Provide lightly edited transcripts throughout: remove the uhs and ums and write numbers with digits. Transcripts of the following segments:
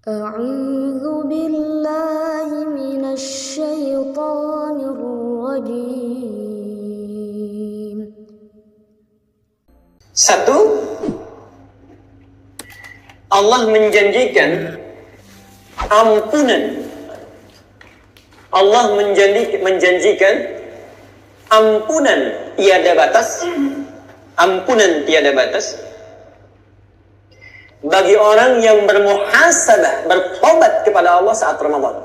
أعوذ بالله من الشيطان الرجيم. Satu, Allah menjanjikan ampunan. Allah menjanjikan ampunan tiada batas. Ampunan tiada batas bagi orang yang bermuhasabah, bertobat kepada Allah saat Ramadan.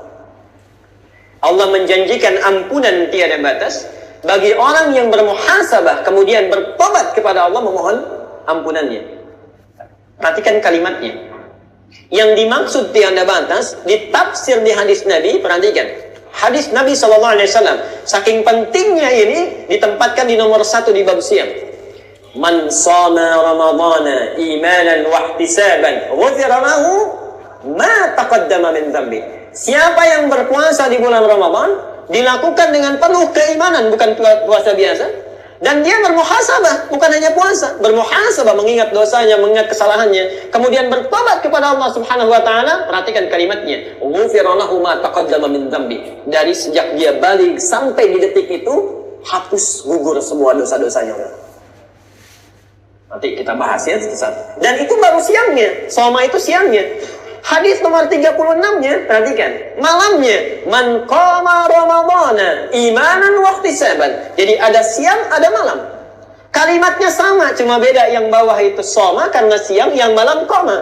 Allah menjanjikan ampunan tiada batas bagi orang yang bermuhasabah kemudian bertobat kepada Allah memohon ampunannya. Perhatikan kalimatnya. Yang dimaksud tiada batas ditafsir di hadis Nabi. Perhatikan hadis Nabi SAW. Saking pentingnya ini ditempatkan di nomor 1 di bab siam. Man shama ramadhana imanan wa ihtisaban ghufira lahu ma taqaddama min dhanbi. Siapa yang berpuasa di bulan Ramadan dilakukan dengan penuh keimanan, bukan puasa biasa, dan dia bermuhasabah, bukan hanya puasa, bermuhasabah, mengingat dosanya, mengingat kesalahannya, kemudian bertobat kepada Allah Subhanahu wa taala. Perhatikan kalimatnya, ghufira lahu ma taqaddama min dhanbi. Dari sejak dia balik sampai di detik itu hapus gugur semua dosa-dosanya. Nanti kita bahas ya satu-satu. Dan itu baru siangnya. Soma itu siangnya. Hadis nomor 36-nya, perhatikan. Malamnya. Man qama ramadhana imanan wa ihtisaban. Jadi ada siang, ada malam. Kalimatnya sama, cuma beda yang bawah itu soma karena siang, yang malam qama.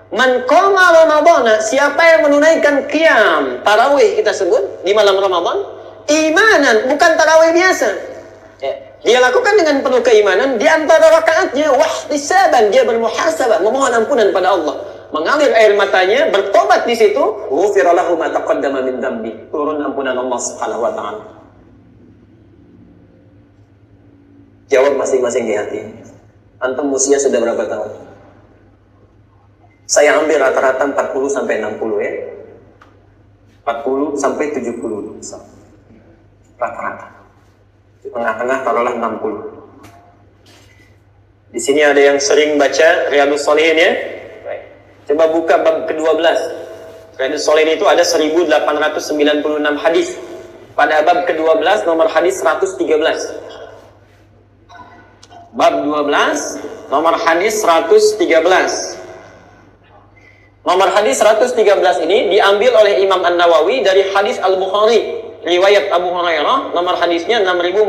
Man qama ramadhana, siapa yang menunaikan qiyam, tarawih kita sebut di malam Ramadan, imanan, bukan tarawih biasa. Ya. Dia lakukan dengan penuh keimanan. Di antara rakaatnya wahtisaban, dia bermuhasabah, memohon ampunan pada Allah, mengalir air matanya, bertobat di situ, ghufira lahu ma taqaddama min dhanbi. Turun ampunan Allah Subhanahu wa taala. Jawab masing-masing di hati. Antum usia sudah berapa tahun? Saya ambil rata-rata 40 sampai 60 ya. 40 sampai 70 rata-rata. Di tengah-tengah taruhlah 60. Di sini ada yang sering baca Riyadhus Shalihin ya. Baik. Coba buka bab ke-12. Riyadhus Shalihin itu ada 1896 hadis. Pada bab ke-12 nomor hadis 113. Bab 12 nomor hadis 113. Nomor hadis 113 ini diambil oleh Imam An-Nawawi dari hadis Al-Bukhari. Riwayat Abu Hurairah, nomor hadisnya 6419.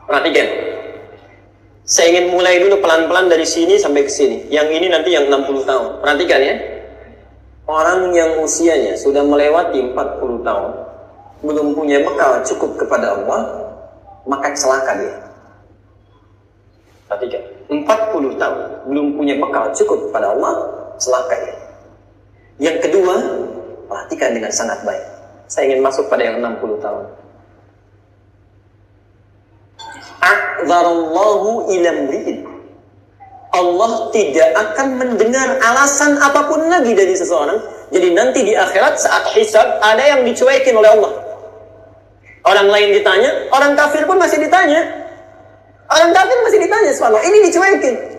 Perhatikan. Saya ingin mulai dulu pelan-pelan dari sini sampai ke sini. Yang ini nanti yang 60 tahun. Perhatikan ya. Orang yang usianya sudah melewati 40 tahun, belum punya bekal cukup kepada Allah, maka celaka dia. Perhatikan. 40 tahun, belum punya bekal cukup kepada Allah, celaka dia. Yang kedua, perhatikan dengan sangat baik. Saya ingin masuk pada yang 60 tahun. A'dzarallahu ila mri'in. Allah tidak akan mendengar alasan apapun lagi dari seseorang. Jadi nanti di akhirat saat hisab ada yang dicuekin oleh Allah. Orang lain ditanya, orang kafir pun masih ditanya. Orang kafir masih ditanya, subhanallah, ini dicuekin.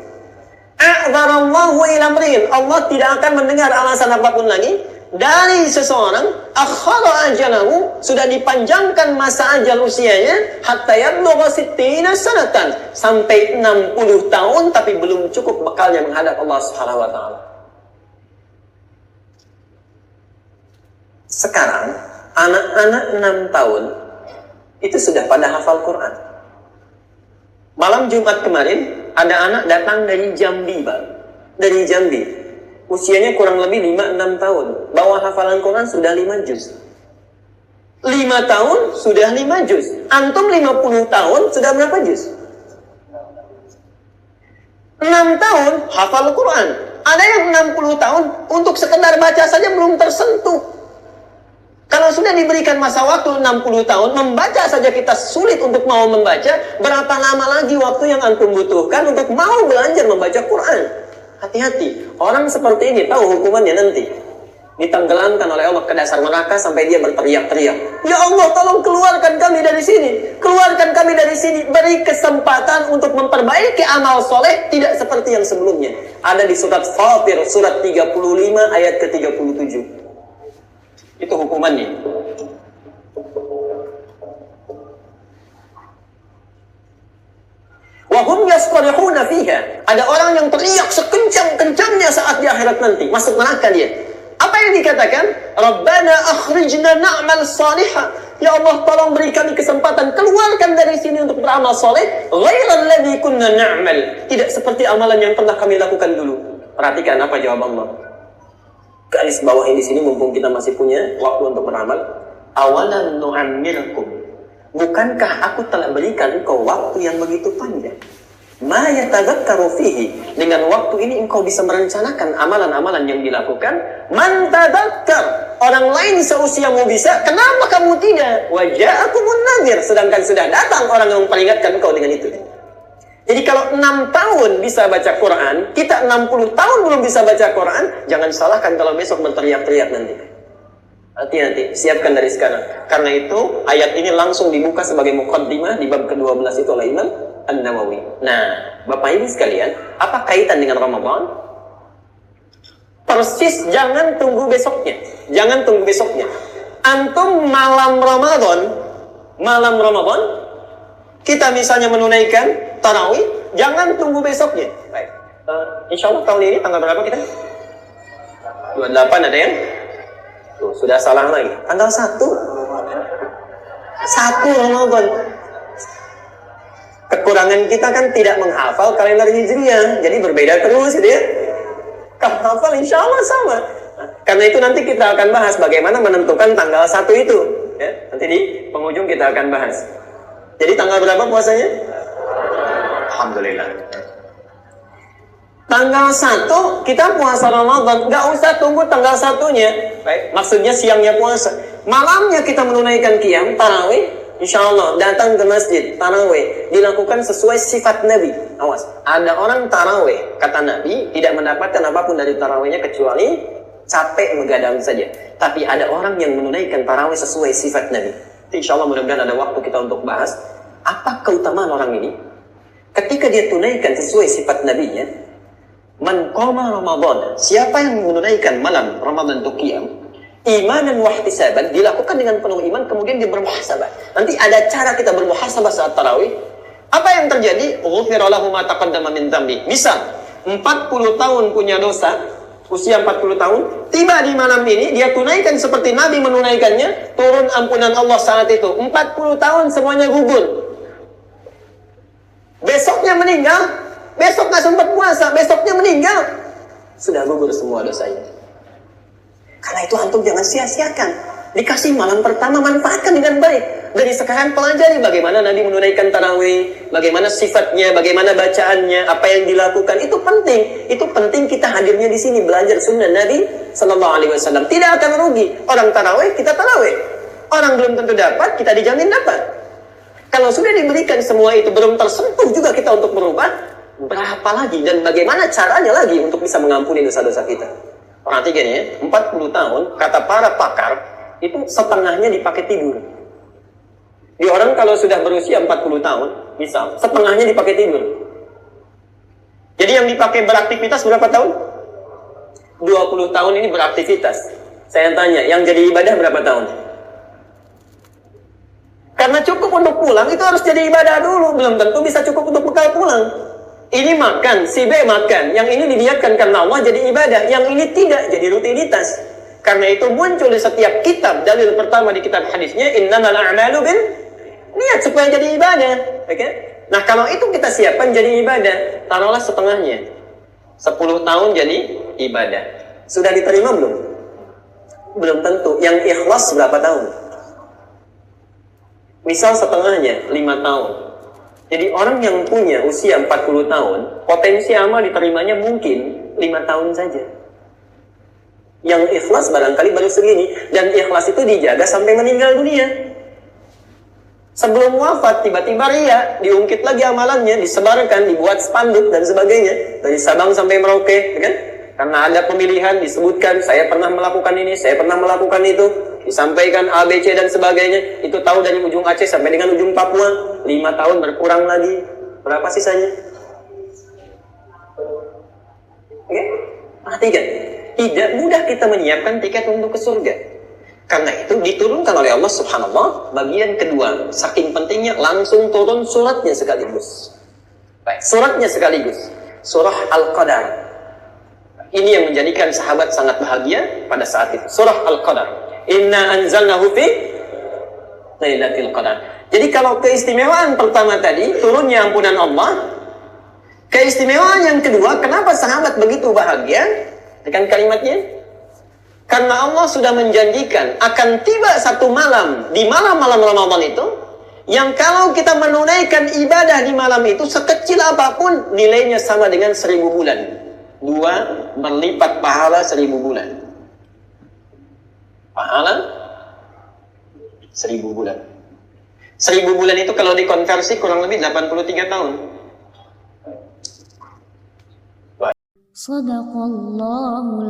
A'dzarallahu ila mri'in. Allah tidak akan mendengar alasan apapun lagi dari seseorang. Akhara ajalahu, sudah dipanjangkan masa ajal usianya, hatta yablugha 60 sanatan, sampai 60 tahun tapi belum cukup bekalnya menghadap Allah Subhanahu wa taala. Sekarang anak-anak 6 tahun itu sudah pada hafal Quran. Malam Jumat kemarin ada anak datang dari Jambi, Pak. Dari Jambi. Usianya kurang lebih 5-6 tahun. Bawa hafalan Quran sudah 5 juz. 5 tahun sudah 5 juz. Antum 50 tahun sudah berapa juz? 6 tahun hafal Quran. Ada yang 60 tahun untuk sekedar baca saja belum tersentuh. Kalau sudah diberikan masa waktu 60 tahun, membaca saja kita sulit untuk mau membaca, berapa lama lagi waktu yang antum butuhkan untuk mau belajar membaca Quran? Hati-hati, orang seperti ini tahu hukumannya nanti. ditenggelamkan oleh Allah ke dasar neraka sampai dia berteriak-teriak, "Ya Allah, tolong keluarkan kami dari sini, keluarkan kami dari sini." Beri kesempatan untuk memperbaiki amal soleh, tidak seperti yang sebelumnya. Ada di surat Fatir, surat 35 ayat ke-37. Itu hukumannya. Wahum yastarihuna fiha. Ada orang yang teriak sekencang-kencangnya saat di akhirat nanti, masuk neraka dia. Apa yang dikatakan? Rabbana akhrijna na'mal salihah. Ya Allah, tolong beri kami kesempatan, keluarkan dari sini untuk beramal soleh, ghairal ladzi kunna na'mal. Tidak seperti amalan yang pernah kami lakukan dulu. Perhatikan apa jawab Allah. Garis bawahi di sini mumpung kita masih punya waktu untuk beramal. Awalan nu'ammirkum. Bukankah aku telah berikan engkau waktu yang begitu panjang? Ma yatadzakkaru fihi. Dengan waktu ini engkau bisa merencanakan amalan-amalan yang dilakukan. Man tadzakkar. Orang lain seusiamu bisa, kenapa kamu tidak? Wa ja'akumun nadhir. Sedangkan sudah datang orang yang memperingatkan engkau dengan itu. Jadi kalau 6 tahun bisa baca Quran, kita 60 tahun belum bisa baca Quran, jangan salahkan kalau besok berteriak-teriak nanti. Hati-hati, siapkan dari sekarang. Karena itu ayat ini langsung dibuka sebagai muqaddimah di bab ke-12 itu oleh Imam An-Nawawi. Nah, Bapak Ibu sekalian, apa kaitan dengan Ramadan? Persis, jangan tunggu besoknya. Jangan tunggu besoknya. Antum malam Ramadan, kita misalnya menunaikan tarawih, jangan tunggu besoknya. Baik. Insya Allah tahun ini tanggal berapa kita? 28 ada yang? Tuh, sudah salah lagi. Tanggal 1 Ramadan. Kekurangan kita kan tidak menghafal kalender Hijriah, jadi berbeda terus gitu ya. Kalau hafal insya Allah sama. Karena itu nanti kita akan bahas bagaimana menentukan tanggal 1 itu. Ya, nanti di penghujung kita akan bahas. Jadi tanggal berapa puasanya? Alhamdulillah. Tanggal 1 kita puasa Ramadan, nggak usah tunggu tanggal 1-nya. Baik, maksudnya siangnya puasa. Malamnya kita menunaikan qiyam, tarawih. Insya Allah datang ke masjid, tarawih dilakukan sesuai sifat Nabi. Awas, ada orang tarawih, kata Nabi, tidak mendapatkan apapun dari tarawihnya kecuali capek begadang saja. Tapi ada orang yang menunaikan tarawih sesuai sifat Nabi. Insya Allah mudah-mudahan ada waktu kita untuk bahas apa keutamaan orang ini. Ketika dia tunaikan sesuai sifat Nabinya, man qama Ramadan, siapa yang menunaikan malam Ramadan itu qiyam, imanan wahtisaban, dilakukan dengan penuh iman, kemudian dia bermuhasabah. Nanti ada cara kita bermuhasabah saat tarawih. Apa yang terjadi? Ghufira lahu ma taqaddama min dzambi. Misal 40 tahun punya dosa, usia 40 tahun, tiba di malam ini dia tunaikan seperti Nabi menunaikannya, turun ampunan Allah saat itu. 40 tahun semuanya gugur. Besoknya meninggal, besok nggak sempat puasa, besoknya meninggal, sudah gugur semua dosanya. Karena itu antum jangan sia-siakan. Dikasih malam pertama, manfaatkan dengan baik. Dari sekarang pelajari bagaimana Nabi menunaikan tarawih, bagaimana sifatnya, bagaimana bacaannya, apa yang dilakukan. Itu penting. Itu penting kita hadirnya di sini belajar sunnah Nabi Sallallahu Alaihi Wasallam. Tidak akan rugi. Orang tarawih, kita tarawih. Orang belum tentu dapat, kita dijamin dapat. Kalau sudah diberikan semua itu belum tersentuh juga kita untuk berubah, berapa lagi dan bagaimana caranya lagi untuk bisa mengampuni dosa-dosa kita? Perhatikan ya, 40 tahun, kata para pakar, itu setengahnya dipakai tidur. Di orang kalau sudah berusia 40 tahun, misal, setengahnya dipakai tidur. Jadi yang dipakai beraktivitas berapa tahun? 20 tahun ini beraktivitas. Saya tanya, yang jadi ibadah berapa tahun? Karena cukup untuk pulang, itu harus jadi ibadah dulu. Belum tentu bisa cukup untuk bekal pulang. Ini makan, si B makan. Yang ini diniatkan karena Allah jadi ibadah. Yang ini tidak, jadi rutinitas. Karena itu muncul di setiap kitab. Dalil pertama di kitab hadisnya, innamal a'malu bin niat, supaya jadi ibadah. Okay? Nah kalau itu kita siapkan jadi ibadah, taruhlah setengahnya. 10 tahun jadi ibadah. Sudah diterima belum? Belum tentu. Yang ikhlas berapa tahun? Misal setengahnya 5 tahun. Jadi orang yang punya usia 40 tahun, potensi amal diterimanya mungkin 5 tahun saja. Yang ikhlas barangkali baru segini. Dan ikhlas itu dijaga sampai meninggal dunia. Sebelum wafat tiba-tiba ria, diungkit lagi amalannya, disebarkan, dibuat spanduk dan sebagainya. Dari Sabang sampai Merauke, kan? Karena ada pemilihan disebutkan, saya pernah melakukan ini, saya pernah melakukan itu, disampaikan A, B, C dan sebagainya. Itu tahu dari ujung Aceh sampai dengan ujung Papua. 5 tahun berkurang lagi. Berapa sisanya? Oke? Perhatikan. Tidak mudah kita menyiapkan tiket untuk ke surga. Karena itu diturunkan oleh Allah Subhanallah. Bagian kedua, saking pentingnya langsung turun suratnya sekaligus. Baik, suratnya sekaligus. Surah Al-Qadar. Ini yang menjadikan sahabat sangat bahagia pada saat itu. Surah Al-Qadar. Inna anzalnahu fi Lailatul Qadar. Jadi kalau keistimewaan pertama tadi, turunnya ampunan Allah. Keistimewaan yang kedua, kenapa sahabat begitu bahagia dengan kalimatnya? Karena Allah sudah menjanjikan akan tiba satu malam, di malam-malam Ramadan itu, yang kalau kita menunaikan ibadah di malam itu, sekecil apapun, nilainya sama dengan 1000 bulan. 2 berlipat pahala 1000 bulan. Pahala 1000 bulan. 1000 bulan itu kalau dikonversi kurang lebih 83 tahun. Sadaqallahul